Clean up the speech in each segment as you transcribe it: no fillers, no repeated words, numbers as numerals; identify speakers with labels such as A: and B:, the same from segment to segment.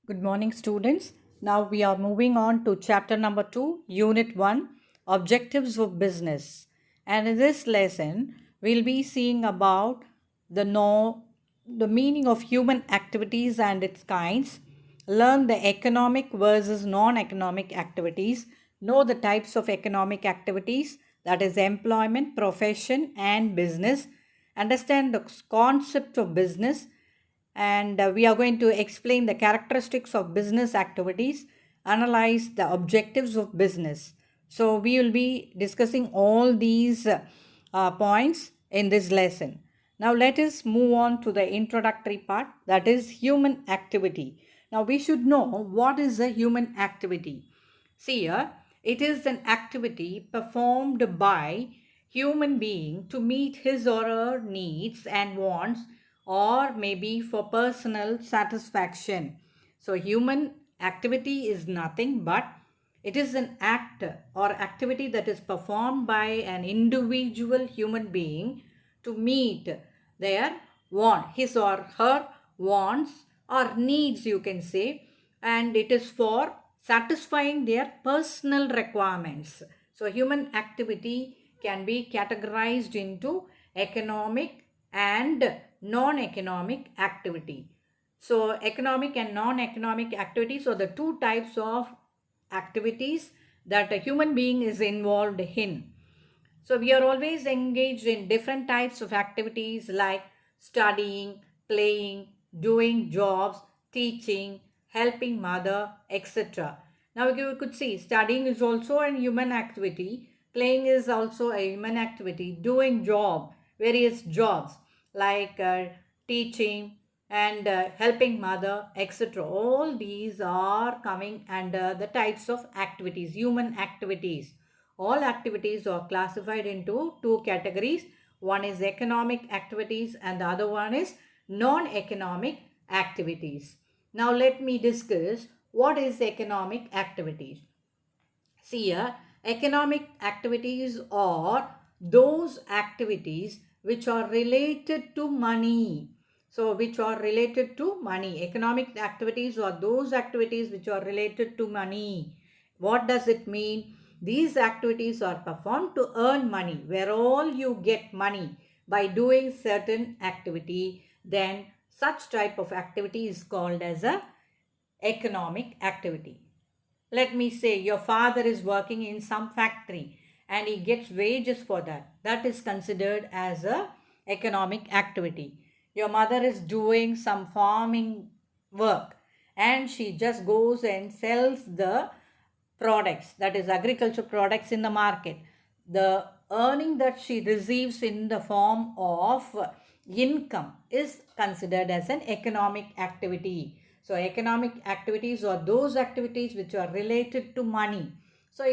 A: Good morning, students. Now we are moving on to chapter number 2, unit 1, objectives of business. And in this lesson, we'll be seeing about the the meaning of human activities and its kinds, learn the economic versus non-economic activities, know the types of economic activities, that is employment, profession and business, understand the concept of business, and we are going to explain the characteristics of business activities, analyze the objectives of business. So we will be discussing all these points in this lesson. Now let us move on to the introductory part, that is human activity. Now we should know what is a human activity. See here, it is an activity performed by human being to meet his or her needs and wants, or maybe for personal satisfaction. So human activity is nothing but it is an act or activity that is performed by an individual human being to meet their his or her wants or needs, you can say, and it is for satisfying their personal requirements. So human activity can be categorized into economic and non-economic activity. So economic and non-economic activities are the two types of activities that a human being is involved in. So we are always engaged in different types of activities like studying, playing, doing jobs, teaching, helping mother, etc. Now you could see studying is also a human activity, playing is also a human activity, doing various jobs like teaching and helping mother, etc. All these are coming under the types of activities, human activities. All activities are classified into two categories. One is economic activities and the other one is non-economic activities. Now let me discuss what is economic activities. See here, economic activities are those activities which are related to money. So, which are related to money. Economic activities are those activities which are related to money. What does it mean? These activities are performed to earn money. Where all you get money by doing certain activity, then such type of activity is called as a economic activity. Let me say your father is working in some factory and he gets wages for that. That is considered as a economic activity. Your mother is doing some farming work and she just goes and sells the products, that is agriculture products, in the market. The earning that she receives in the form of income is considered as an economic activity. So economic activities are those activities which are related to money. So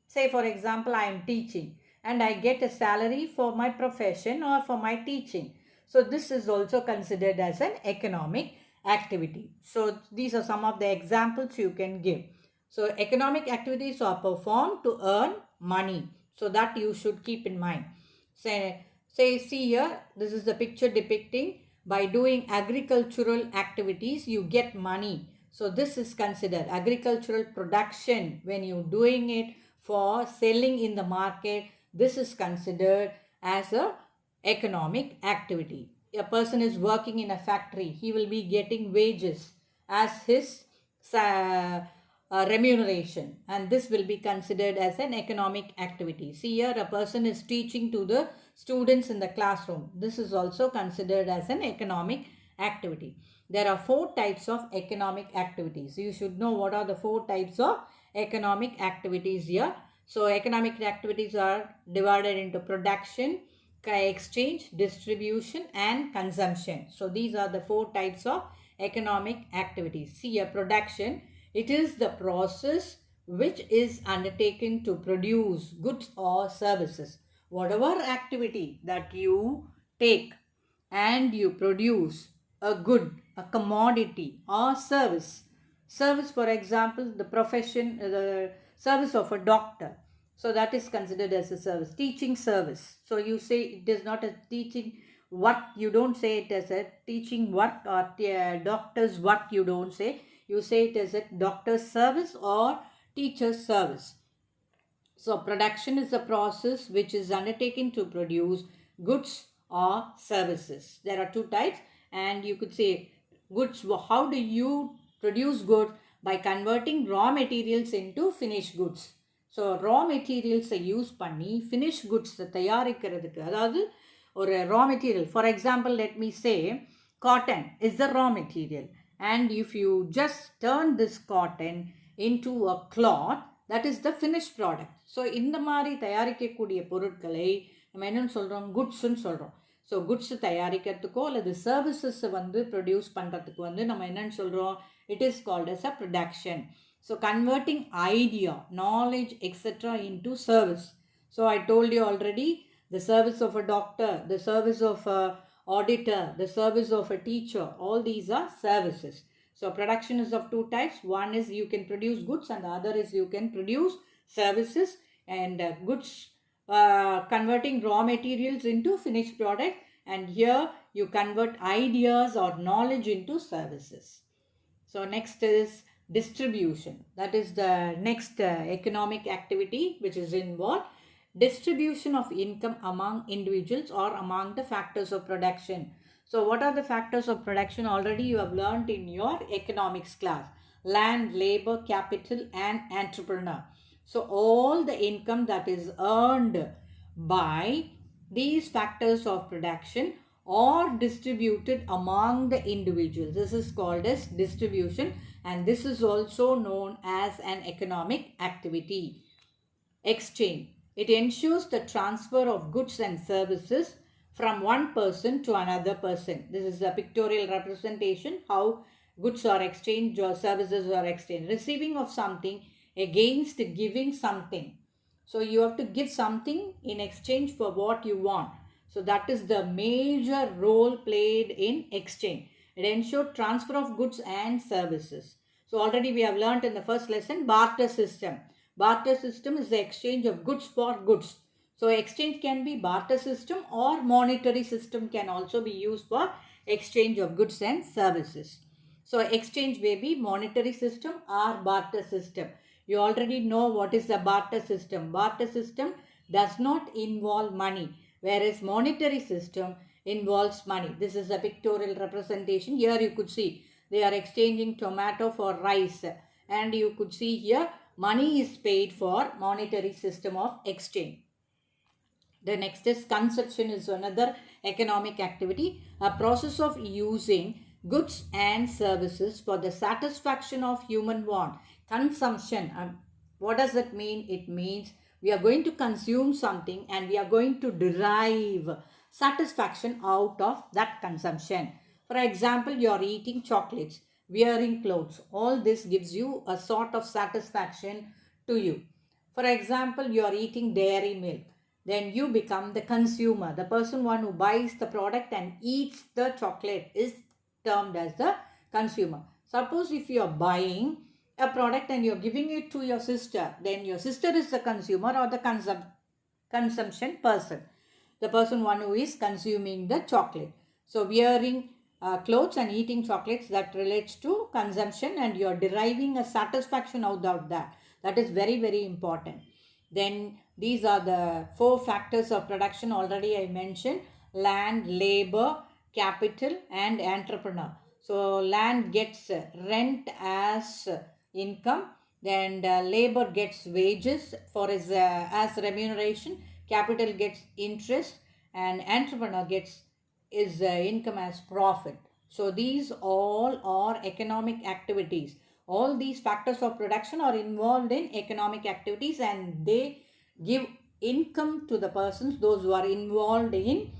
A: say for example, I am teaching and I get a salary for my profession or for my teaching. So this is also considered as an economic activity. So these are some of the examples you can give. So economic activities are performed to earn money. So that you should keep in mind. See here, this is the picture depicting by doing agricultural activities, you get money. So this is considered agricultural production. When you're doing it for selling in the market, this is considered as a economic activity. A person is working in a factory, he will be getting wages as his remuneration, and this will be considered as an economic activity. See here, a person is teaching to the students in the classroom. This is also considered as an economic activity. There are four types of economic activities. You should know what are the four types of economic activities here. So economic activities are divided into production, exchange, distribution and consumption. So these are the four types of economic activities. See here, production, it is the process which is undertaken to produce goods or services. Whatever activity that you take and you produce a good, a commodity or service. Service, for example, the profession, the service of a doctor. So that is considered as a service. Teaching service. So you say it is not a teaching work. You don't say it as a teaching work or doctor's work. You don't say. you say it as a doctor's service or teacher's service. So, production is a process which is undertaken to produce goods or services. There are two types, and you could say goods. How do you produce goods? By converting raw materials into finished goods. So, raw materials use பண்ணி finished goods தயாரிக்கிறதுக்கு, அதாவது ஒரு raw material, for example, let me say cotton is the raw material, and if you just turn this cotton into a cloth, that is the finished product. So இந்த மாதிரி தயாரிக்கக்கூடிய பொருட்களை நம்ம என்னன்னு சொல்கிறோம், குட்ஸ்ன்னு சொல்கிறோம். ஸோ குட்ஸ் தயாரிக்கிறதுக்கோ அல்லது சர்வீசஸை ப்ரொடியூஸ் பண்ணுறதுக்கு நம்ம என்னன்னு சொல்கிறோம், it is called as a production. So converting idea, knowledge, etc. into service. So I told you already, the service of a doctor, the service of a auditor, the service of a teacher, all these are services. So production is of two types. One is you can produce goods and the other is you can produce services. And goods, converting raw materials into finished product, and here you convert ideas or knowledge into services. So next is distribution. That is the next economic activity which is involved. Distribution of income among individuals or among the factors of production. So what are the factors of production? Already you have learned in your economics class. Land, labor, capital, and entrepreneur. So all the income that is earned by these factors of production or distributed among the individuals, this is called as distribution, and this is also known as an economic activity. Exchange. It ensures the transfer of goods and services from one person to another person. This is a pictorial representation how goods are exchanged or services are exchanged. Receiving of something against giving something. So you have to give something in exchange for what you want. So that is the major role played in exchange. It ensures transfer of goods and services. So already we have learnt in the first lesson, barter system. Barter system is the exchange of goods for goods. So exchange can be barter system or monetary system can also be used for exchange of goods and services. So exchange may be monetary system or barter system. You already know what is the barter system. Barter system does not involve money, whereas monetary system involves money. This is a pictorial representation. Here you could see they are exchanging tomato for rice, and you could see here money is paid for monetary system of exchange. The next is consumption is another economic activity, a process of using goods and services for the satisfaction of human want. Consumption, what does that mean? It means we are going to consume something and we are going to derive satisfaction out of that consumption. For example, you are eating chocolates, wearing clothes. All this gives you a sort of satisfaction to you. For example, you are eating dairy milk. Then you become the consumer. The one who buys the product and eats the chocolate is termed as the consumer. Suppose if you are buying a product and you are giving it to your sister, then your sister is the consumer or the consumption person. The one who is consuming the chocolate. So wearing clothes and eating chocolates, that relates to consumption, and you are deriving a satisfaction out of that. That is very, very important. Then these are the four factors of production already I mentioned: land, labor, capital, and entrepreneur. So land gets rent as income, then labor gets wages for as remuneration, capital gets interest, and entrepreneur gets income as profit. So these all are economic activities. All these factors of production are involved in economic activities, and they give income to the persons, those who are involved in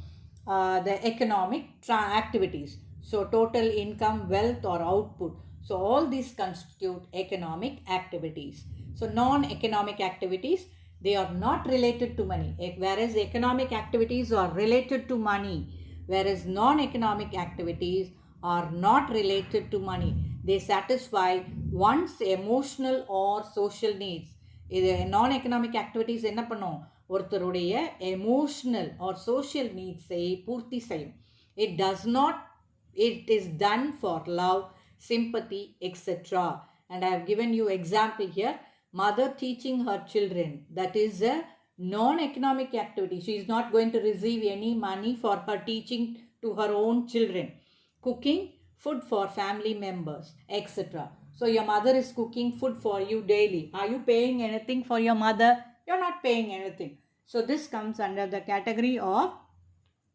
A: the economic activities. So total income, wealth, or output. So all these constitute economic activities. So non-economic activities, they are not related to money, whereas economic activities are related to money, whereas non-economic activities are not related to money. They satisfy one's emotional or social needs. இது நான் economic activities என்ன பண்ணும், ஒருத்தருடைய emotional R social நீட்ஸை பூர்த்தி செய்யும். It is done for love, sympathy, etc. And I have given you example here. Mother teaching her children, that is a non-economic activity. She is not going to receive any money for her teaching to her own children. Cooking food for family members, etc. So your mother is cooking food for you daily. Are you paying anything for your mother? You're not paying anything. So this comes under the category of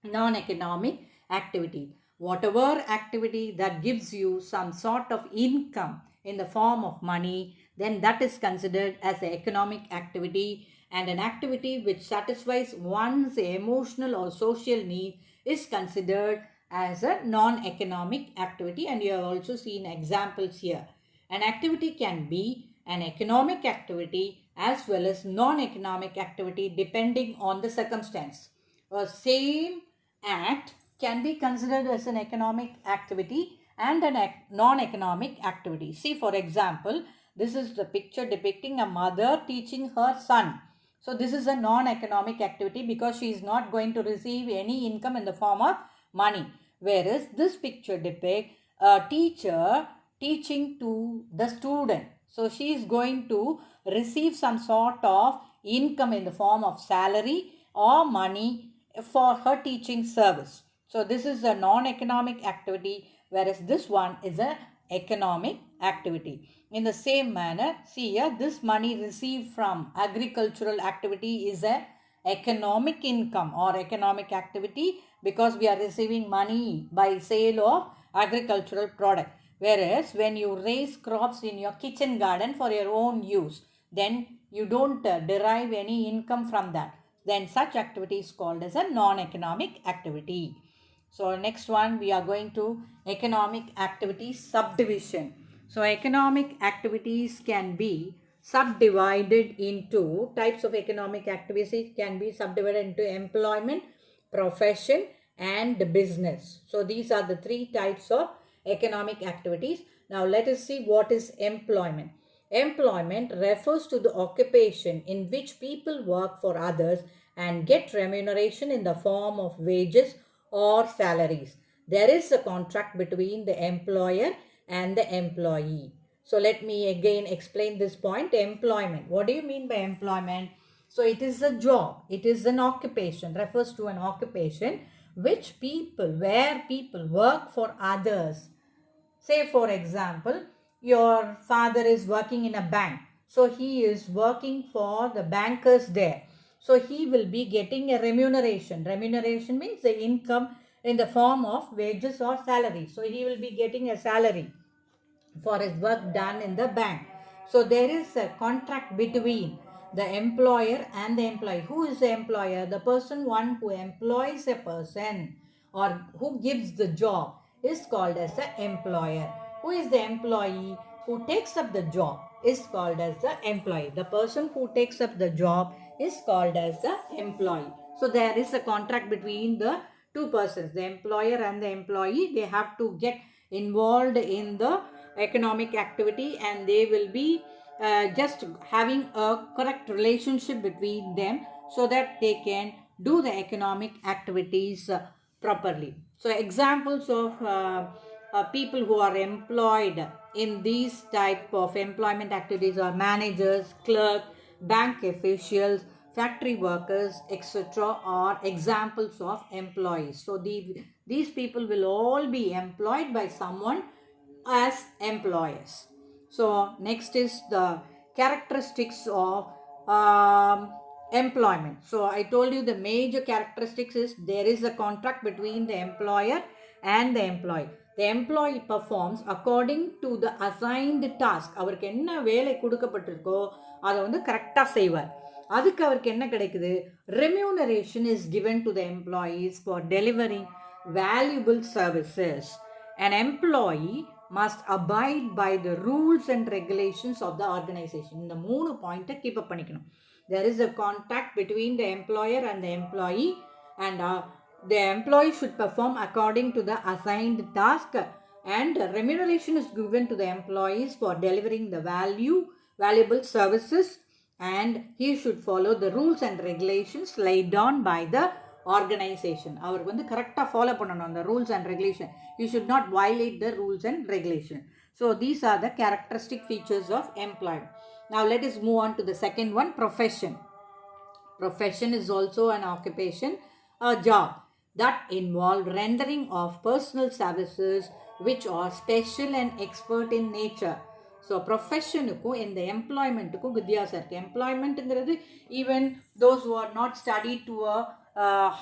A: non-economic activity. Whatever activity that gives you some sort of income in the form of money, then that is considered as an economic activity, and an activity which satisfies one's emotional or social need is considered as a non-economic activity, and you have also seen examples here. An activity can be an economic activity as well as non-economic activity depending on the circumstance. A same act can be considered as an economic activity and a non-economic activity. See, for example, this is the picture depicting a mother teaching her son. So this is a non-economic activity because she is not going to receive any income in the form of money. Whereas this picture depicts a teacher teaching to the student. So she is going to receive some sort of income in the form of salary or money for her teaching service. So this is a non-economic activity, whereas this one is a economic activity. In the same manner, see here, this money received from agricultural activity is a economic income or economic activity because we are receiving money by sale of agricultural product. Whereas when you raise crops in your kitchen garden for your own use, then you don't derive any income from that. Then such activity is called as a non-economic activity. So next one, we are going to economic activity subdivision. So economic activities can be subdivided into types of economic activities can be subdivided into employment, profession and business. So these are the three types of economic activities. Now let us see what is employment. Employment refers to the occupation in which people work for others and get remuneration in the form of wages or salaries. There is a contract between the employer and the employee. So let me again explain this point. Employment. What do you mean by employment? So it is a job. It is an occupation. Refers to an occupation where people work for others. Say for example, your father is working in a bank. So he is working for the bankers there. So he will be getting a remuneration. Remuneration means the income in the form of wages or salary. So he will be getting a salary for his work done in the bank. So there is a contract between the employer and the employee. Who is the employer? The one who employs a person or who gives the job is called as the employer. Who is the employee? Who takes up the job is called as the employee. The person who takes up the job is called as the employee. So there is a contract between the two persons, the employer and the employee. They have to get involved in the economic activity and they will be just having a correct relationship between them so that they can do the economic activities properly. So examples of people who are employed in these type of employment activities are managers, clerk, bank officials, factory workers, etc. are examples of employees. So these people will all be employed by someone as employers. So next is the characteristics of employment. So I told you the major characteristics is there is a contract between the employer and the employee. The employee performs according to the assigned task. அவருக்கு என்ன வேலை கொடுக்கப்பட்டிருக்கோ அதை வந்து கரெக்டாக செய்வார். அதுக்கு அவருக்கு என்ன கிடைக்குது? Remuneration is given to the employees for delivering valuable services. An employee must abide by the rules and regulations of the organization. இந்த மூணு பாயிண்ட்டை கீப் அப் பண்ணிக்கணும். There is a contact between the employer and the employee, and the employee should perform according to the assigned task, and remuneration is given to the employees for delivering the valuable services, and he should follow the rules and regulations laid down by the organization. அவருக்கு வந்து கரெக்டாக follow பண்ணணும் அந்த rules and regulation. You should not violate the rules and regulation. So these are the characteristic features of employment. Now let us move on to the second one, profession. Profession is also an occupation, a job that involve rendering of personal services which are special and expert in nature. So ப்ரொஃபஷனுக்கும் இந்த எம்ப்ளாய்மெண்ட்டுக்கும் வித்தியாசம் இருக்குது. எம்ப்ளாய்மெண்ட்டுங்கிறது even those who are not studied to a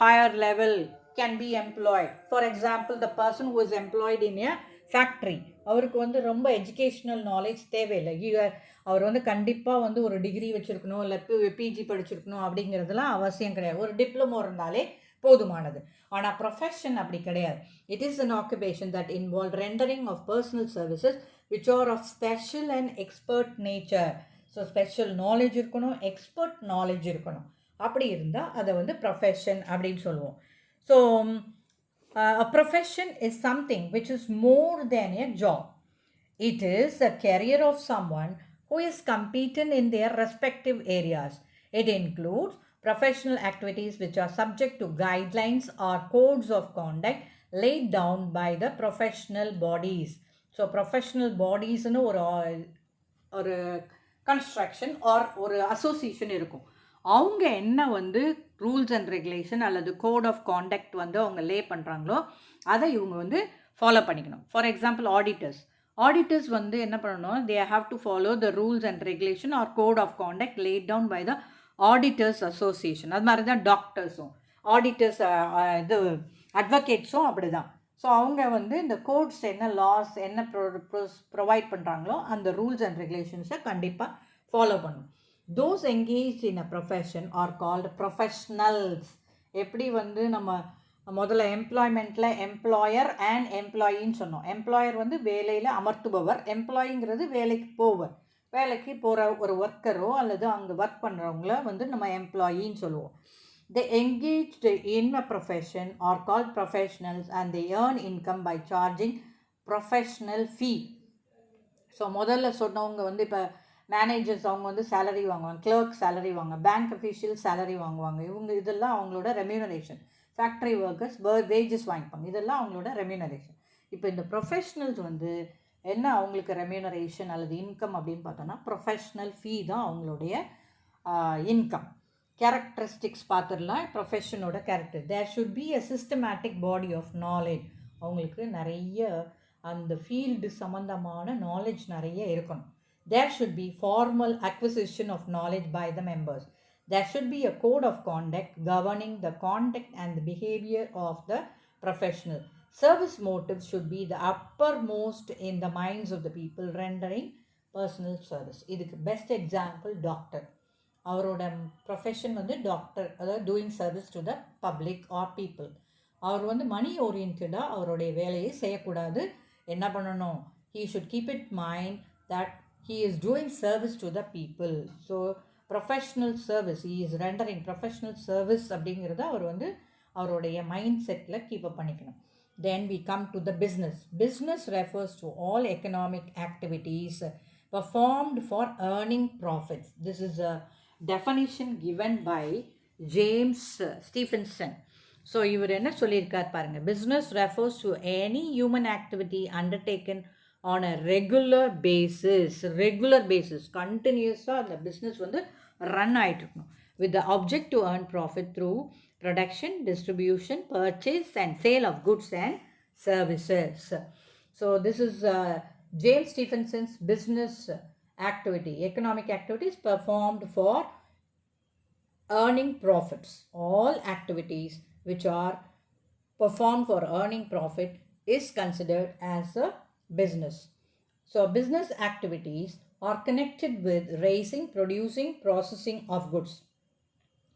A: higher level can be employed. For example, the person who is employed in a factory, அவருக்கு வந்து ரொம்ப educational knowledge தேவையில்லை. அவர் வந்து கண்டிப்பாக வந்து ஒரு டிகிரி வச்சுருக்கணும், இல்லை பிஜி படிச்சிருக்கணும் அப்படிங்கிறதுலாம் அவசியம் கிடையாது. ஒரு டிப்ளமோ இருந்தாலே போதுமானது. ஆனால் ப்ரொஃபஷன் அப்படி கிடையாது. It is an occupation that involve rendering of personal services which are of special and expert nature. So special knowledge இருக்கணும், எக்ஸ்பர்ட் நாலேஜ் இருக்கணும். அப்படி இருந்தால் அதை வந்து ப்ரொஃபஷன் அப்படின்னு சொல்லுவோம். So a profession is something which is more than a job. It is the career of someone who is competent in their respective areas. It includes professional activities which are subject to guidelines or codes of conduct laid down by the professional bodies. So professional bodies னு ஒரு construction R ஒரு association இருக்கும். அவங்க என்ன வந்து rules and regulation அல்லது code of contact வந்து அவங்க லே பண்ணுறாங்களோ அதை இவங்க வந்து ஃபாலோ பண்ணிக்கணும். ஃபார் எக்ஸாம்பிள் ஆடிட்டர்ஸ் வந்து என்ன பண்ணணும், they have to follow the rules and regulation or code of conduct laid down by the auditors association. அது மாதிரி தான் டாக்டர்ஸும் ஆடிட்டர்ஸ் இது அட்வொகேட்ஸும் அப்படி தான். ஸோ அவங்க வந்து இந்த கோட்ஸ் என்ன லாஸ் என்ன ப்ரொவைட் பண்ணுறாங்களோ அந்த ரூல்ஸ் அண்ட் ரெகுலேஷன்ஸை கண்டிப்பாக ஃபாலோ பண்ணணும். Those engaged in a profession are called professionals. எப்படி வந்து நம்ம முதல்ல எம்ப்ளாய்மெண்ட்டில் எம்ப்ளாயர் அண்ட் எம்ப்ளாயின்னு சொன்னோம். எம்ப்ளாயர் வந்து வேலையில் அமர்த்துபவர், எம்ப்ளாயிங்கிறது வேலைக்கு போகிற ஒரு ஒர்க்கரோ அல்லது அங்கே ஒர்க் பண்ணுறவங்கள வந்து நம்ம எம்ப்ளாயின்னு சொல்லுவோம். They engaged in a profession are called professionals and they earn income by charging professional fee. So முதல்ல சொன்னவங்க வந்து இப்போ மேனேஜர்ஸ் அவங்க வந்து சேலரி வாங்குவாங்க, கிளர்க் சேலரி வாங்குவாங்க, பேங்க் அஃபீஷியல் சேலரி வாங்குவாங்க. இதெல்லாம் அவங்களோட ரெம்யூனரேஷன். ஃபேக்ட்ரி ஒர்க்கர்ஸ் வேஜஸ் வாங்கிப்பாங்க, இதெல்லாம் அவங்களோட ரெம்யூனரேஷன். இப்போ இந்த ப்ரொஃபஷ்னல்ஸ் வந்து என்ன அவங்களுக்கு ரெம்யூனரேஷன் அல்லது இன்கம் அப்படின்னு பார்த்தோன்னா ப்ரொஃபஷ்னல் ஃபீ தான் அவங்களுடைய இன்கம். கேரக்டரிஸ்டிக்ஸ் பார்த்துடலாம். ப்ரொஃபஷனோட character, there should be a systematic body of knowledge. அவங்களுக்கு நிறைய அந்த ஃபீல்டு சம்மந்தமான நாலேஜ் நிறைய இருக்கணும். There should be formal acquisition of knowledge by the members. There should be a code of conduct governing the conduct and the behavior of the professional. Service motives should be the uppermost in the minds of the people rendering personal service. இதுக்கு best example doctor. அவரோட profession வந்து doctor, அதாவது doing service to the public or people. அவர் வந்து money ஓரியன்டாக அவருடைய வேலையை செய்யக்கூடாது. என்ன பண்ணணும், he should keep it mind that he is doing service to the people. So professional service, he is rendering professional service அப்படிங்கிறத அவர் வந்து அவருடைய மைண்ட் செட்டில் கீப்பப் பண்ணிக்கணும். Then we come to the business. Business refers to all economic activities performed for earning profits. This is a definition given by James Stephenson. So இவர் என்ன சொல்லியிருக்கார் பாருங்கள். Business refers to any human activity undertaken on a regular basis, கண்டினியூஸாக அந்த business வந்து run ஆகிட்டு இருக்கணும். with the object to earn profit through production, distribution, purchase and sale of goods and services. So this is James Stephenson's business activity. Economic activities performed for earning profits. All activities which are performed for earning profit is considered as a business. So business activities are connected with raising, producing, processing of goods.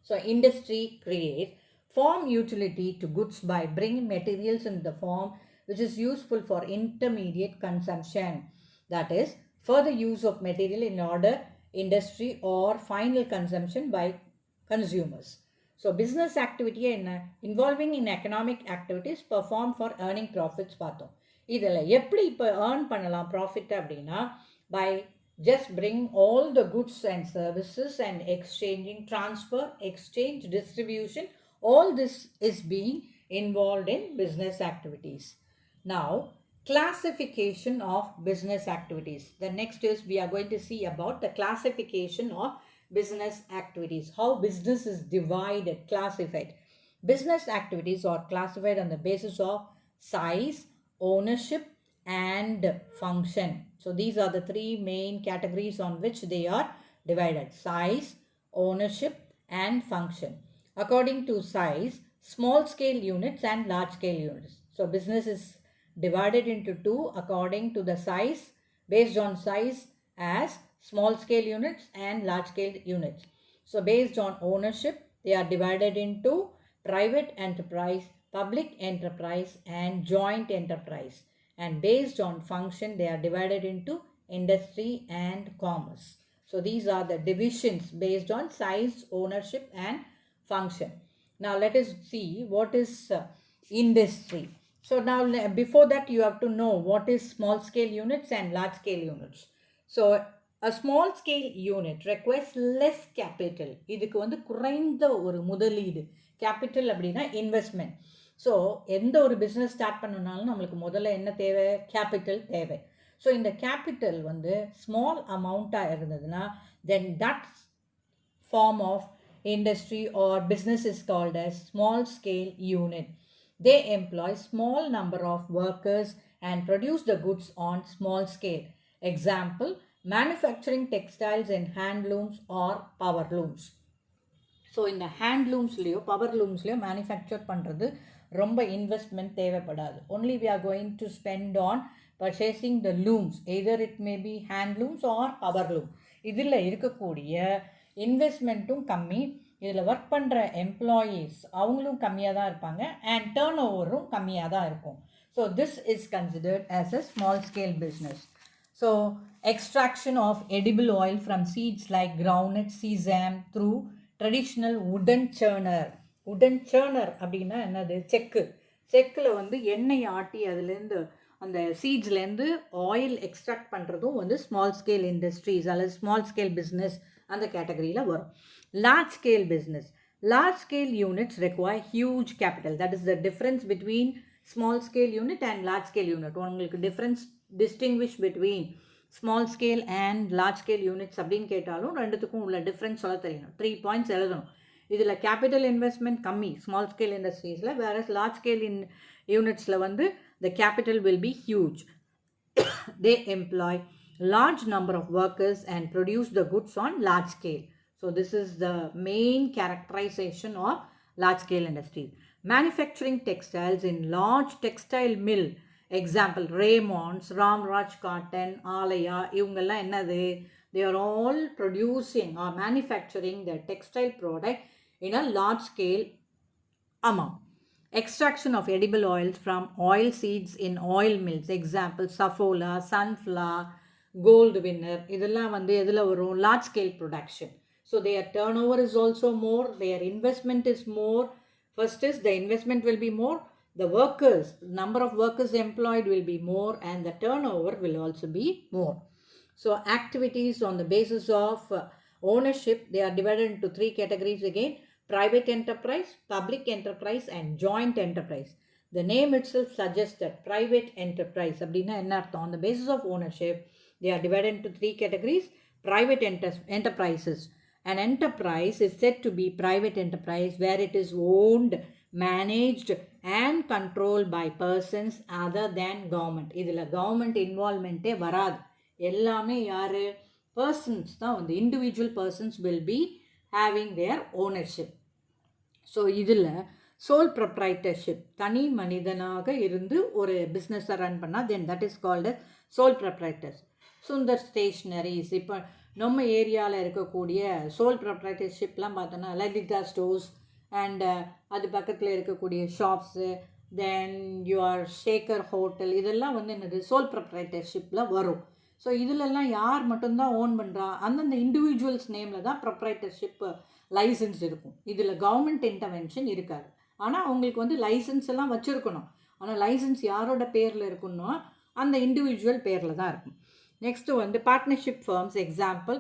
A: So industry creates form utility to goods by bringing materials in the form which is useful for intermediate consumption. That is, further use of material in order industry or final consumption by consumers. So business activity involving in economic activities performed for earning profits பார்த்தோம். இதில் எப்படி இப்போ earn பண்ணலாம் profit அப்படின்னா, by just bring all the goods and services and exchanging, transfer, exchange, distribution, all this is being involved in business activities. Now Classification of business activities. The next is we are going to see about the classification of business activities, how business is divided, classified. Business activities are classified on the basis of size, ownership, and function. So these are the three main categories on which they are divided: size, ownership, and function. According to size, small scale units and large scale units. So business is divided into two according to the size, based on size, as small scale units and large scale units. So based on ownership, they are divided into private enterprise, public enterprise, and joint enterprise. And based on function, they are divided into industry and commerce. So these are the divisions based on size, ownership, and function. Now let us see what is industry. So now before that you have to know what is small scale units and large scale units. So a small scale unit requires less capital. இதுக்கு வந்து குறைந்த ஒரு முதலீடு. Capital அப்படின்னா investment. So எந்த ஒரு business start பண்ணனாலும் நம்மளுக்கு முதல்ல என்ன தேவை? கேபிட்டல் தேவை. ஸோ இந்த கேபிட்டல் வந்து ஸ்மால் அமௌண்ட்டாக இருந்ததுன்னா தென் that form of industry or business is called as small scale unit. They employ small number of workers and produce the goods on small scale. Example, manufacturing textiles in handlooms or power looms. So இந்த ஹேண்ட்லூம்ஸ்லேயோ power லூம்ஸ்லேயோ manufacture பண்ணுறது ரொம்ப investment தேவைப்படாது. Only we are going to spend on purchasing the looms, either it may be handlooms or power loom. இதில் இருக்கக்கூடிய இன்வெஸ்ட்மெண்ட்டும் கம்மி, இதில் ஒர்க் பண்ணுற எம்ப்ளாயீஸ் அவங்களும் கம்மியாக தான் இருப்பாங்க, அண்ட் டேர்ன் ஓவரும் கம்மியாக தான் இருக்கும். So this is considered as a small scale business. So extraction of edible oil from seeds like groundnut, sesame through traditional wooden churner. Wooden churner அப்படின்னா என்னது? செக்கில் வந்து எண்ணெய் ஆட்டி அதுலேருந்து அந்த சீட்ஸ்லேருந்து ஆயில் எக்ஸ்ட்ராக்ட் பண்ணுறதும் வந்து ஸ்மால் ஸ்கேல் இண்டஸ்ட்ரீஸ் அல்லது ஸ்மால் ஸ்கேல் பிஸ்னஸ் அந்த கேட்டகரியில் வரும். Large scale business. Large scale units require huge capital. That is the difference between small scale unit and large scale unit. உங்களுக்கு difference distinguish between small scale and large scale units அப்படின்னு கேட்டாலும் ரெண்டுத்துக்கும் உள்ள difference சொல்ல தெரியணும். 3 points எழுதணும். இதில் capital investment கம்மி ஸ்மால் ஸ்கேல் இண்டஸ்ட்ரீஸில், வேற லார்ஜ் ஸ்கேல் யூனிட்ஸில் வந்து the capital will be huge. They employ large number of workers and produce the goods on large scale. So this is the main characterization of large scale industries. Manufacturing textiles in large textile mill. Example, Raymond's, Ramraj Cotton, Alaya, இவங்கெல்லாம் என்னது? They are all producing or manufacturing the textile product in a large scale amount. Extraction of edible oils from oil seeds in oil mills. Example, Saffola, Sunflower, Gold Winner. இதெல்லாம் வந்து எதில் வரும்? Large scale production. So their turnover is also more, their investment is more. First is the investment will be more, the workers, number of workers employed will be more, and the turnover will also be more. So activities on the basis of ownership, they are divided into 3 categories again: private enterprise, public enterprise, and joint enterprise. The name itself suggests that private enterprise அப்படின்னா என்ன அர்த்தம்? On the basis of ownership, they are divided into 3 categories: private enterprises. An enterprise is said to be private enterprise where it is owned, managed and controlled by persons other than government. இதில் government involvementே வராது. எல்லாமே யாரு? persons தான் வந்து individual persons will be having their ownership. So இதில் sole proprietorship, தனி மனிதனாக இருந்து ஒரு பிஸ்னஸை ரன் பண்ணால் then that is called sole proprietors. Sundar stationeries, இப்போ நம்ம ஏரியாவில் இருக்கக்கூடிய சோல் ப்ரொப்ரைட்டர்ஷிப்லாம் பார்த்தோன்னா லலிதா ஸ்டோர்ஸ் அண்ட் அது பக்கத்தில் இருக்கக்கூடிய shops, then your Shekar hotel, இதெல்லாம் வந்து என்னது? சோல் ப்ரொப்ரைட்டர்ஷிப்பில் வரும். ஸோ இதிலெல்லாம் யார் மட்டும்தான் ஓன் பண்ணுறா? அந்தந்த இண்டிவிஜுவல்ஸ் நேமில் தான் ப்ரொப்ரைட்டர்ஷிப் லைசன்ஸ் இருக்கும். இதில் கவர்மெண்ட் இன்டர்வென்ஷன் இருக்காது. ஆனால் அவங்களுக்கு வந்து லைசன்ஸ் எல்லாம் வச்சுருக்கணும். ஆனால் லைசன்ஸ் யாரோட பேரில் இருக்குன்னா அந்த இண்டிவிஜுவல் பேரில் தான் இருக்கும். நெக்ஸ்ட்டு வந்து partnership firms. Example,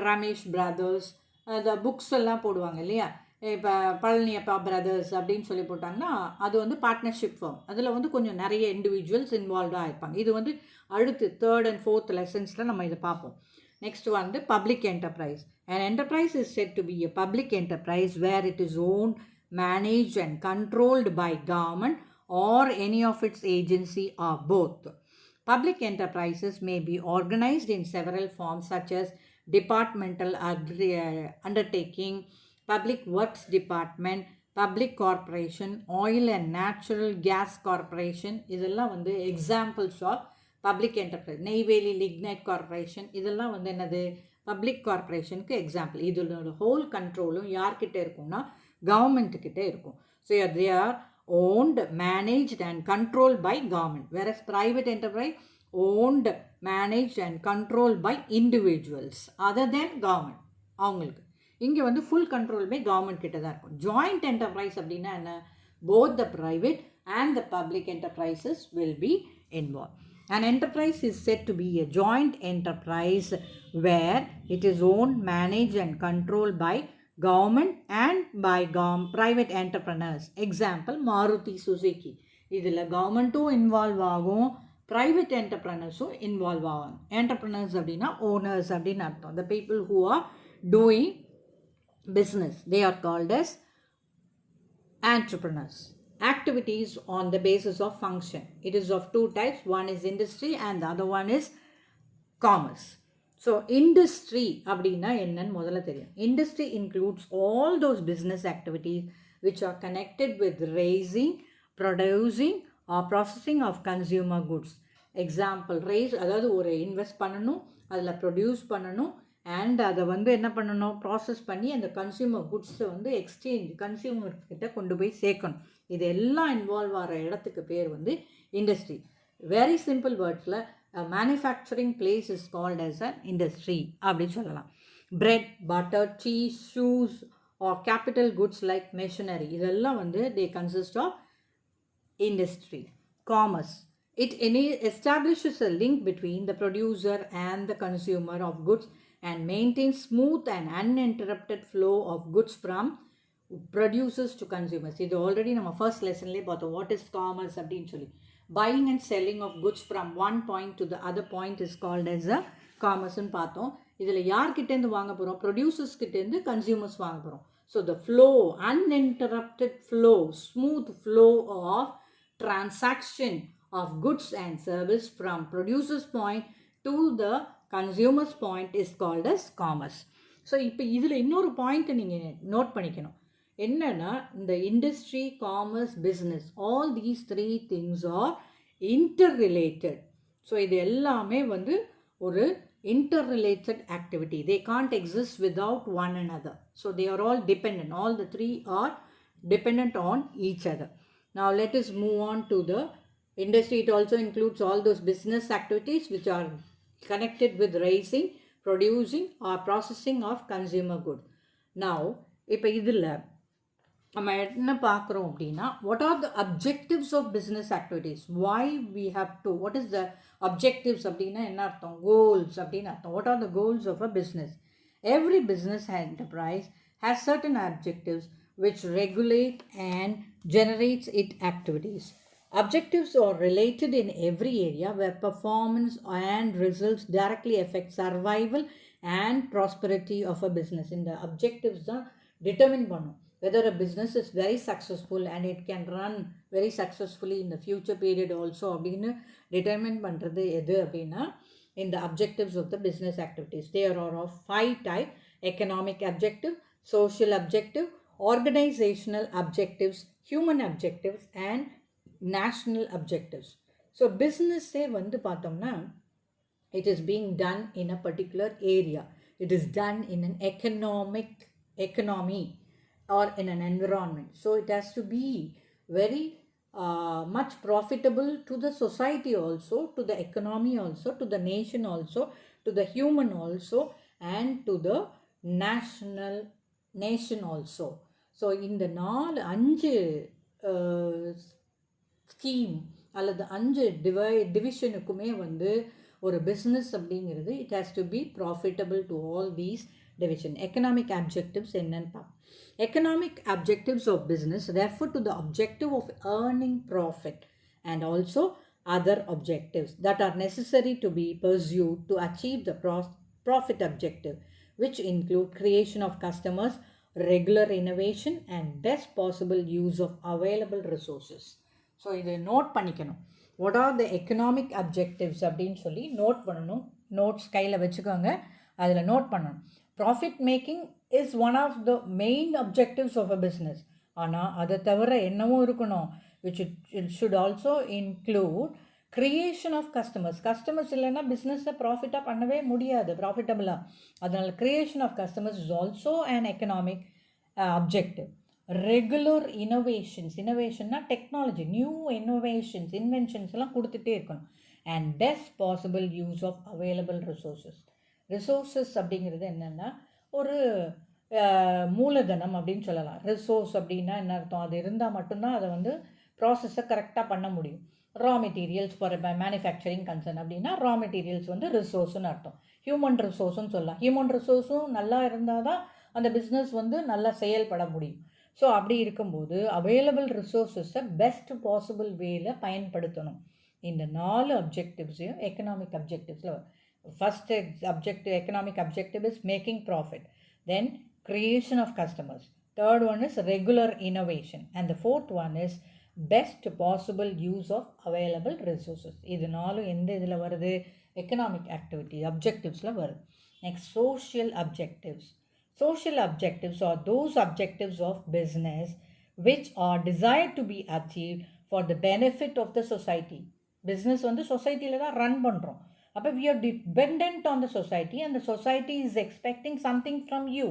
A: Ramesh brothers, அந்த புக்ஸ் எல்லாம் போடுவாங்க இல்லையா? இப்போ பழனியப்பா பிரதர்ஸ் அப்படின்னு சொல்லி போட்டாங்கன்னா அது வந்து பார்ட்னர்ஷிப் ஃபார்ம். அதில் வந்து கொஞ்சம் நிறைய இண்டிவிஜுவல்ஸ் இன்வால்வ்டாக இருப்பாங்க. இது வந்து அடுத்து 3rd and 4th லெசன்ஸில் நம்ம இதை பார்ப்போம். நெக்ஸ்ட் வந்து public enterprise. An enterprise is said to be a public enterprise where it is owned, managed and controlled by government or any of its agency or both. Public enterprises may be organized in several forms such as departmental undertaking, public works department, public corporation, oil and natural gas corporation. இதெல்லாம் வந்து examples of public enterprise. Neyveli lignite corporation இதெல்லாம் வந்து என்னது public கார்பரேஷனுக்கு example. இதோட whole கண்ட்ரோலும் யார்கிட்ட இருக்கும்னா கவர்மெண்ட்டுக்கிட்ட இருக்கும். So they are owned, managed and controlled by government, whereas private enterprise owned, managed and controlled by individuals other than government. அவங்களுக்கு இங்கே வந்து ஃபுல் கண்ட்ரோலுமே கவர்மெண்ட் கிட்ட தான் இருக்கும். ஜாயிண்ட் என்டர்பிரைஸ் அப்படின்னா என்ன? Both the private and the public enterprises will be involve. An enterprise is said to be a joint enterprise where it is owned, managed and controlled by government and by private entrepreneurs. Example, Maruti Suzuki. இதில் கவர்மெண்ட்டும் involve ஆகும், private என்டர்பிரனர்ஸும் involve ஆகும். Entrepreneurs அப்படின்னா owners அப்படின்னு அர்த்தம். The people who are doing business, they are called as entrepreneurs. Activities on the basis of function. It is of two types. One is industry and the other one is commerce. So industry அப்படின்னா என்னன்னு முதல்ல தெரியும். Industry includes all those business activities which are connected with raising, producing or processing of consumer goods. Example, raise அதாவது ஒரு invest பண்ணணும், அதில் produce பண்ணணும், and அதை வந்து என்ன பண்ணணும், ப்ராசஸ் பண்ணி அந்த கன்சியூமர் குட்ஸை வந்து கன்சியூமர்கிட்ட கொண்டு போய் சேர்க்கணும். இது எல்லாம் இன்வால்வ் ஆகிற இடத்துக்கு பேர் வந்து இண்டஸ்ட்ரி. வெரி சிம்பிள் வேர்ட்ஸில் manufacturing place is called as an industry அப்படின்னு சொல்லலாம். Bread, butter, cheese, shoes or capital goods like machinery இதெல்லாம் வந்து they consist of industry. Commerce. It establishes a link between the producer and the consumer of goods and maintains smooth and uninterrupted flow of goods from producers to consumers. இது already நம்ம first லெசன்லேயே பார்த்தோம். What is commerce அப்படின்னு சொல்லி. Buying and selling of goods from one point to the other point is called as a காமர்ஸ்ன்னு பார்த்தோம். இதில் யார்கிட்டேருந்து வாங்க போகிறோம்? ப்ரொடியூசர்ஸ்கிட்டேருந்து கன்சியூமர்ஸ் வாங்க போகிறோம். So the flow, uninterrupted flow, smooth flow of transaction of goods and service from producer's point to the consumer's point is called as commerce. ஸோ இப்போ இதில் இன்னொரு பாயிண்ட்டை நீங்கள் நோட் பண்ணிக்கணும். என்னன்னா, இந்த industry, commerce, business, all these 3 things are interrelated. So இது எல்லாமே வந்து ஒரு interrelated activity. They can't exist without one another. So they are all dependent. All the 3 are dependent on each other. Now let us move on to the industry. It also includes all those business activities which are connected with raising, producing or processing of consumer good. Now இப்போ இதில் நம்ம என்ன பார்க்குறோம் அப்படின்னா, what are the objectives of business activities? Why we have to, what is the objectives அப்படின்னா என்ன அர்த்தம்? Goals அப்படின்னு அர்த்தம். What are the goals of a business? Every business enterprise has certain objectives which regulate and generates its activities. Objectives are related in every area where performance and results directly affect survival and prosperity of a business. இந்த objectives தான் determine பண்ணும் whether a business is very successful and it can run very successfully in the future period also அப்படின்னு determine பண்ணுறது எது அப்படின்னா in the objectives of the business activities. There are of 5 types: economic objective, social objective, organizational objectives, human objectives and national objectives. So business வந்து பார்த்தோம்னா it is being done in a particular area. It is done in an economy or in an environment. So it has to be very much profitable to the society also, to the economy also, to the nation also, to the human also and to the nation also. So இந்த 5 scheme அல்லது 5 டிவிஷனுக்குமே வந்து ஒரு business அப்படிங்கிறது it has to be profitable to all these division. Economic objectives என்னன்னு பார்ப்போம். Economic objectives of business refer to the objective of earning profit and also other objectives that are necessary to be pursued to achieve the profit objective, which include creation of customers, regular innovation and best possible use of available resources. So இதை நோட் பண்ணிக்கணும். What are the economic objectives அப்படின்னு சொல்லி note பண்ணணும். Notes கையில் வச்சுக்கோங்க, அதில் note பண்ணணும். Profit making is one of the main objectives of a business. ஆனால் அதை தவிர என்னவும் இருக்கணும், which it should also include creation of customers இல்லைன்னா பிஸ்னஸை ப்ராஃபிட்டாக பண்ணவே முடியாது, ப்ராஃபிட்டபுளாக. அதனால் creation of customers is also an economic objective. Regular இனோவேஷன்னா டெக்னாலஜி, நியூ இனோவேஷன்ஸ், இன்வென்ஷன்ஸ் எல்லாம் கொடுத்துட்டே இருக்கணும். And best possible use of available resources அப்படிங்கிறது என்னென்னா ஒரு மூலதனம் அப்படின்னு சொல்லலாம். ரிசோர்ஸ் அப்படின்னா என்ன அர்த்தம், அது இருந்தால் மட்டும்தான் அதை வந்து ப்ராசஸை கரெக்டாக பண்ண முடியும். Raw materials for manufacturing concern அப்படின்னா ரா மெட்டீரியல்ஸ் வந்து ரிசோர்ஸ்னு அர்த்தம். ஹியூமன் ரிசோர்ஸ்னு சொல்லலாம். ஹியூமன் ரிசோர்ஸும் நல்லா இருந்தால் தான் அந்த பிஸ்னஸ் வந்து நல்லா செயல்பட முடியும். ஸோ அப்படி இருக்கும்போது அவைலபிள் ரிசோர்ஸஸை பெஸ்ட் பாசிபிள் வேல பயன்படுத்தணும். இந்த 4 அப்ஜெக்டிவ்ஸையும் எக்கனாமிக் அப்ஜெக்டிவ்ஸில் first economic objective is making profit, then creation of customers, third one is regular innovation and the fourth one is best possible use of available resources. இது 4 எந்த இதில் வருது, எக்கனாமிக் ஆக்டிவிட்டி அப்ஜெக்டிவ்ஸில் வருது. Next social objectives. Social objectives are those objectives of business which are desired to be achieved for the benefit of the society. Business வந்து சொசைட்டியில் தான் run பண்ணுறோம். அப்போ we are dependent on the society and the society is expecting something from you.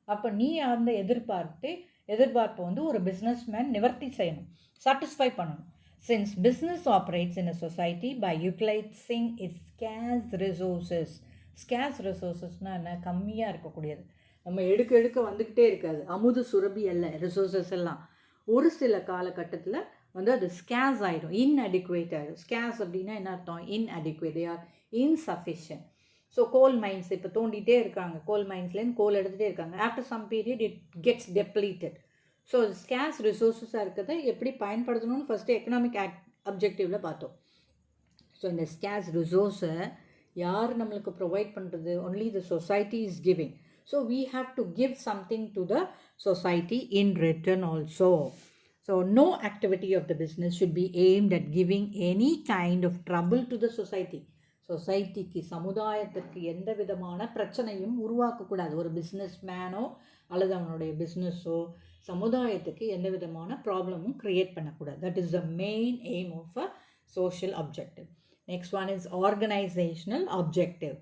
A: அப்போ நீ அந்த எதிர்பார்ப்பு வந்து ஒரு பிஸ்னஸ்மேன் நிவர்த்தி செய்யணும், சாட்டிஸ்ஃபை பண்ணணும். Since business operates in a society by utilizing its scarce resourcesனால் என்ன, கம்மியாக இருக்கக்கூடியது, நம்ம எடுக்க வந்துக்கிட்டே இருக்காது, அமுது சுரபி அல்ல ரிசோர்ஸஸ் எல்லாம். ஒரு சில காலகட்டத்தில் வந்து அது ஸ்கேர்ஸ் ஆகிடும், இன்அடிக்குவேட் ஆகிடும். ஸ்கேர்ஸ் அப்படின்னா என்ன அர்த்தம், inadequate, they are insufficient. So coal mines இப்போ தோண்டிகிட்டே இருக்காங்க, கோல் மைன்ஸ்லேருந்து கோல் எடுத்துகிட்டே இருக்காங்க. After some period it gets depleted. So scarce ரிசோர்ஸஸாக இருக்கிறத எப்படி பயன்படுத்தணும்னு ஃபஸ்ட்டு எக்கனாமிக் அப்ஜெக்டிவில் பார்த்தோம். ஸோ இந்த ஸ்கேர்ஸ் ரிசோர்ஸை யார் நம்மளுக்கு ப்ரொவைட் பண்ணுறது, only the society is giving. So we have to give something to the society in return also. So no activity of the business should be aimed at giving any kind of trouble to the society. சொசைட்டிக்கு, சமுதாயத்திற்கு எந்த விதமான பிரச்சனையும் உருவாக்கக்கூடாது. ஒரு பிஸ்னஸ்மேனோ அல்லது அவனுடைய பிஸ்னஸோ சமுதாயத்துக்கு எந்த விதமான ப்ராப்ளமும் க்ரியேட் பண்ணக்கூடாது. That is the main aim of a social objective. Next one is organisational objective.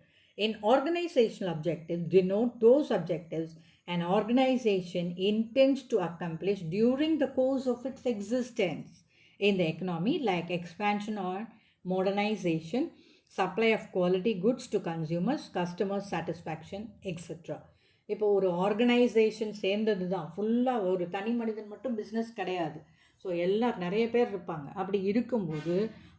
A: In organizational objectives denote those objectives an organization intends to accomplish during the course of its existence in the economy, like expansion or modernization, supply of quality goods to consumers, customer satisfaction, etc. இப்போ ஒரு organisation சேர்ந்தது தான், ஃபுல்லாக ஒரு தனி மனிதன் மட்டும் business கிடையாது. ஸோ நிறைய பேர் இருப்பாங்க. அப்படி இருக்கும்போது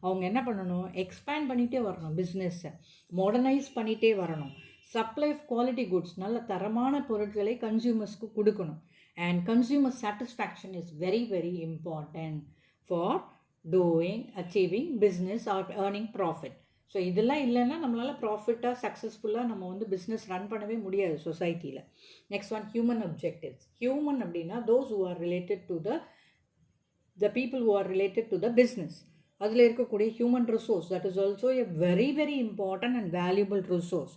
A: அவங்க என்ன பண்ணணும், எக்ஸ்பேண்ட் பண்ணிகிட்டே வரணும், பிஸ்னஸை மாடர்னைஸ் பண்ணிகிட்டே வரணும். சப்ளை ஆஃப் குவாலிட்டி குட்ஸ், நல்ல தரமான பொருட்களை கன்சியூமர்ஸ்க்கு கொடுக்கணும். And consumer satisfaction is very very important for achieving business or earning profit. So இதெல்லாம் இல்லைன்னா நம்மளால் ப்ராஃபிட்டாக சக்ஸஸ்ஃபுல்லாக நம்ம வந்து பிஸ்னஸ் ரன் பண்ணவே முடியாது சொசைட்டியில். Next one human objectives. Human அப்படின்னா those who are related to the people who are related to the business. அதில் இருக்கக்கூடிய human resource, that is also a very very important and valuable resource.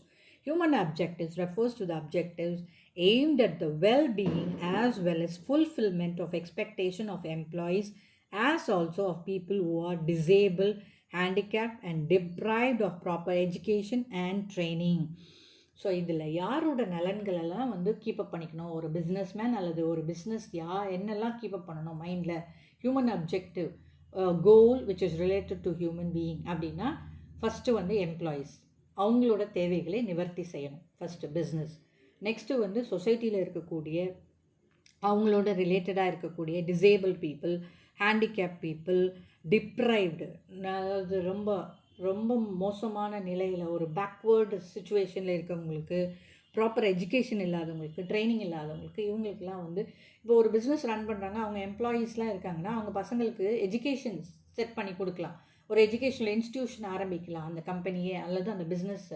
A: Human objectives refers to the objectives aimed at the well-being as well as fulfillment of expectation of employees as also of people who are disabled, handicapped and deprived of proper education and training. So இதில் யாரோட நலன்களெல்லாம் வந்து keep up பண்ணிக்கணும் ஒரு businessman அல்லது ஒரு business என்னெல்லாம் keep up பண்ணணும் மைண்டில். Human objective goal which is related to human being அப்படின்னா ஃபஸ்ட்டு வந்து எம்ப்ளாயீஸ், அவங்களோட தேவைகளை நிவர்த்தி செய்யணும் ஃபஸ்ட்டு பிஸ்னஸ். நெக்ஸ்ட்டு வந்து சொசைட்டியில் இருக்கக்கூடிய அவங்களோட ரிலேட்டடாக இருக்கக்கூடிய disable people, handicap people, deprived, அதாவது ரொம்ப ரொம்ப மோசமான நிலையில் ஒரு பேக்வேர்டு சுச்சுவேஷனில் இருக்கவங்களுக்கு, ப்ராப்பர் எஜுகேஷன் இல்லாதவங்களுக்கு, ட்ரைனிங் இல்லாதவங்களுக்கு, இவங்களுக்குலாம் வந்து இப்போ ஒரு பிஸ்னஸ் ரன் பண்ணுறாங்க, அவங்க எம்ப்ளாயீஸ்லாம் இருக்காங்கன்னா அவங்க பசங்களுக்கு எஜுகேஷன் செட் பண்ணி கொடுக்கலாம். ஒரு எஜுகேஷனல் இன்ஸ்டியூஷன் ஆரம்பிக்கலாம் அந்த கம்பெனியே, அல்லது அந்த பிஸ்னஸ்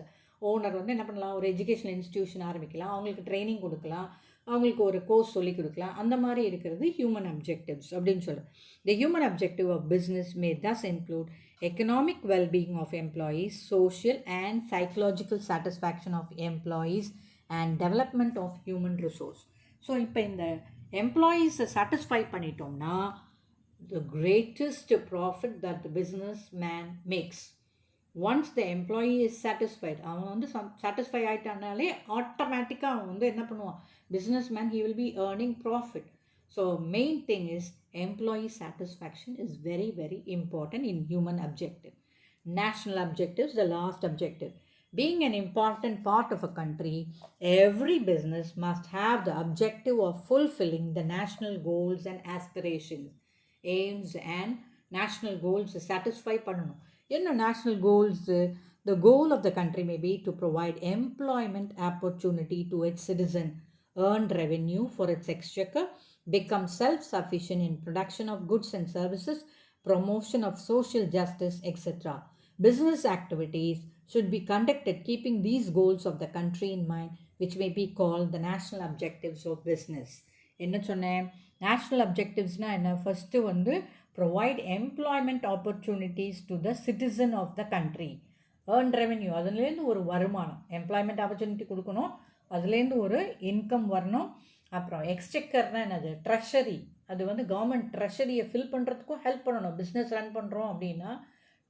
A: ஓனர் வந்து என்ன பண்ணலாம், ஒரு எஜுகேஷனல் இன்ஸ்டியூஷன் ஆரம்பிக்கலாம், அவங்களுக்கு ட்ரைனிங் கொடுக்கலாம், அவங்களுக்கு ஒரு கோர்ஸ் சொல்லி கொடுக்கலாம். அந்த மாதிரி இருக்கிறது ஹியூமன் அப்ஜெக்டிவ்ஸ் அப்படின்னு சொல்லுவோம். The human objective of business may thus include economic well-being of employees, social and psychological satisfaction of employees, and development of human resource. So இப்போ இந்த எம்ப்ளாயீஸை சாட்டிஸ்ஃபை பண்ணிட்டோம்னா the greatest profit that the businessman makes. Once the employee is satisfied, அவன் வந்து satisfy ஆகிட்டானாலே ஆட்டோமேட்டிக்காக அவன் வந்து என்ன பண்ணுவான், businessman, he will be earning profit. So main thing is employee satisfaction is very, very important in human objective. National objectives, the last objective. Being an important part of a country, every business must have the objective of fulfilling the national goals and aspirations, aims and national goals satisfy பண்ணணும். என்ன national goals? The goal of the country may be to provide employment opportunity to its citizen, earn revenue for its exchequer, become self-sufficient in production of goods and services, promotion of social justice, etc. Business activities should be conducted keeping these goals of the country in mind, which may be called the national objectives of business. என்ன சொன்னேன், national அப்ஜெக்டிவ்ஸ்னால் என்ன, first வந்து provide employment opportunities to the citizen of the country, earn revenue, அதுலேருந்து ஒரு வருமானம், employment opportunity கொடுக்கணும், அதுலேருந்து ஒரு இன்கம் வரணும். அப்புறம் எக்ஸ்செக்கர்னால் என்னது, ட்ரெஷரி, அது வந்து கவர்மெண்ட் ட்ரெஷரியை ஃபில் பண்ணுறதுக்கும் ஹெல்ப் பண்ணணும். பிஸ்னஸ் ரன் பண்ணுறோம் அப்படின்னா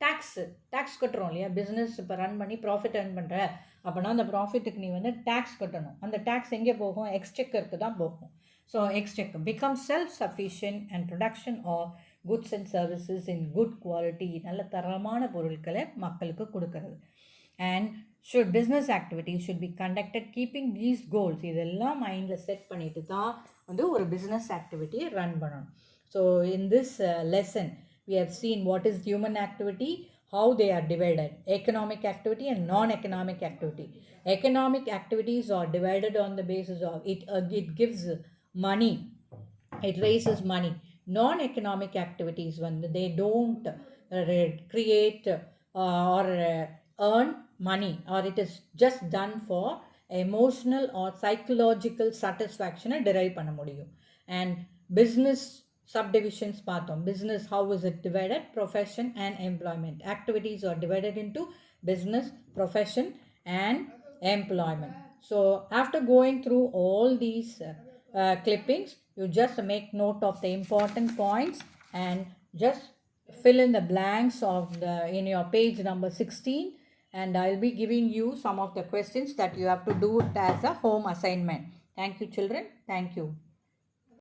A: டேக்ஸ் கட்டுறோம் இல்லையா, பிஸ்னஸ் இப்போ ரன் பண்ணி ப்ராஃபிட் earn பண்ணுற அப்படின்னா அந்த ப்ராஃபிட்டுக்கு நீ வந்து டேக்ஸ் கட்டணும். அந்த டேக்ஸ் எங்கே போகும், எக்ஸ்செக்கருக்கு தான் போகும். So exchequer become self sufficient and production of goods and services in good quality, நல்ல தரமான பொருட்களை மக்களுக்கு கொடுக்கறது. And should business activities should be conducted keeping these goals, இதெல்லாம் மைண்டில் செட் பண்ணிட்டு தான் வந்து ஒரு பிஸ்னஸ் ஆக்டிவிட்டியை ரன் பண்ணணும். So in this lesson we have seen what is human activity, how they are divided, economic activity and non-economic activity. Economic activities are divided on the basis of it gives money, it raises money. Non-economic activities, when they don't create or earn money, or it is just done for emotional or psychological satisfaction derive பண்ண முடியும். And business subdivisions பார்த்தோம். Business, how is it divided? Profession and employment. Activities are divided into business, profession and employment. So after going through all these clippings, you just make note of the important points and just fill in the blanks of in your page number 16, and I'll be giving you some of the questions that you have to do it as a home assignment. Thank you children. Thank you.